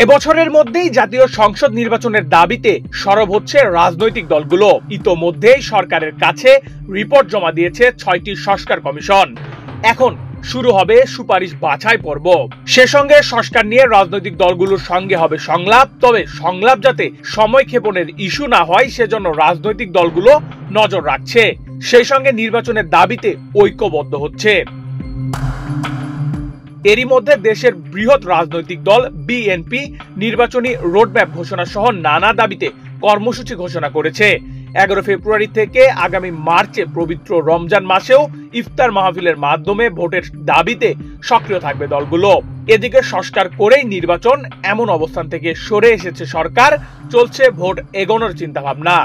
এবছরের মধ্যেই জাতীয় সংসদ নির্বাচনের দাবিতে সরব হচ্ছে রাজনৈতিক দলগুলো। ইতোমধ্যেই সরকারের কাছে রিপোর্ট জমা দিয়েছে 6টি সংস্কার কমিশন। এখন শুরু হবে সুপারিশ বাছাই পর্ব। সে সঙ্গে সংস্কার নিয়ে রাজনৈতিক দলগুলোর সঙ্গে হবে সংলাপ। তবে সংলাপ যাতে সময়ক্ষেপণের ইস্যু না হয় সেজন্য রাজনৈতিক দলগুলো নজর রাখছে। সেই সঙ্গে নির্বাচনের দাবিতে ঐক্যবদ্ধ হচ্ছে। এরই মধ্যে দেশের বৃহৎ রাজনৈতিক দল বিএনপি নির্বাচনী রোডম্যাপ ঘোষণা সহ নানা দাবিতে কর্মসূচি ঘোষণা করেছে। 11 ফেব্রুয়ারি থেকে আগামী মার্চে পবিত্র রমজান মাসেও ইফতার মাহফিলের মাধ্যমে ভোটের দাবিতে সক্রিয় থাকবে দলগুলো। এদিকে সংস্কার করেই নির্বাচন এমন অবস্থান থেকে সরে এসেছে সরকার, চলছে ভোট এগোনোর চিন্তাভাবনা।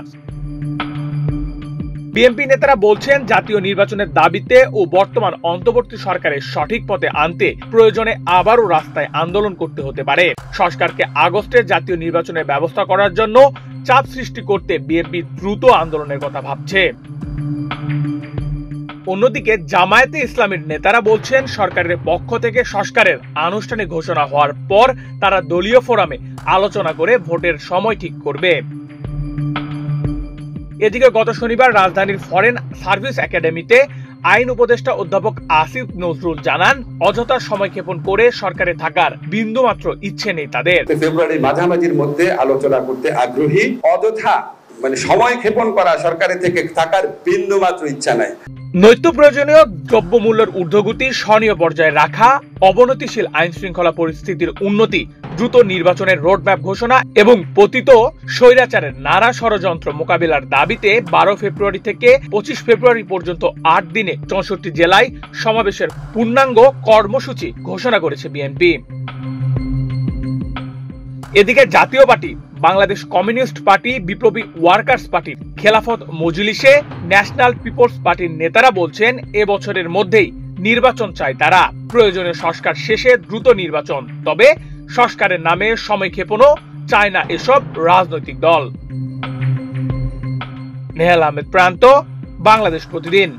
বিএনপি নেতারা বলছেন জাতীয় নির্বাচনের দাবিতে ও বর্তমান অন্তর্বর্তী সরকারের সঠিক পথে আনতে প্রয়োজনে আবারও রাস্তায় আন্দোলন করতে হতে পারে। সরকারকে আগস্টে জাতীয় নির্বাচনের ব্যবস্থা করার জন্য চাপ সৃষ্টি করতে বিএনপি দ্রুত আন্দোলনের কথা ভাবছে। অন্যদিকে জামায়াতে ইসলামীর নেতারা বলছেন সরকারের পক্ষ থেকে সংস্কারের আনুষ্ঠানিক ঘোষণা হওয়ার পর তারা দলীয় ফোরামে আলোচনা করে ভোটের সময় ঠিক করবে। এদিকে গত শনিবার রাজধানীর ফরেন সার্ভিস একাডেমিতে আইন উপদেষ্টা অধ্যাপক আসিফ নজরুল জানান, অযথা সময়ক্ষেপণ করে সরকারে থাকার বিন্দুমাত্র ইচ্ছে নেই তাদের। ফেব্রুয়ারির মাঝামাঝির মধ্যে আলোচনা করতে আগ্রহী, অযথা সময় ক্ষেপণ করা সরকারের থেকে থাকার বিন্দুমাত্র ইচ্ছা নাই। নৈত্য প্রয়োজনীয় দ্রব্যমূল্যের ঊর্ধ্বগতি স্বনীয় পর্যায়ে রাখা, অবনতিশীল আইন শৃঙ্খলা পরিস্থিতির উন্নতি, দ্রুত নির্বাচনের রোডম্যাপ ঘোষণা এবং পতিত স্বৈরাচারের নানা ষড়যন্ত্র মোকাবিলার দাবিতে 12 ফেব্রুয়ারি থেকে 25 ফেব্রুয়ারি পর্যন্ত 8 দিনে 64 জেলায় সমাবেশের পূর্ণাঙ্গ কর্মসূচি ঘোষণা করেছে বিএনপি। এদিকে জাতীয় পার্টি, বাংলাদেশ কমিউনিস্ট পার্টি, বিপ্লবী ওয়ার্কার্স পার্টি, খেলাফত মজলিসে, ন্যাশনাল পিপলস পার্টির নেতারা বলছেন এবছরের মধ্যেই নির্বাচন চায় তারা। প্রয়োজনীয় সংস্কার শেষে দ্রুত নির্বাচন, তবে সংস্কারের নামে সময়ক্ষেপণও চায় না এসব রাজনৈতিক দল। নেহাল আহমেদ প্রান্ত, বাংলাদেশ প্রতিদিন।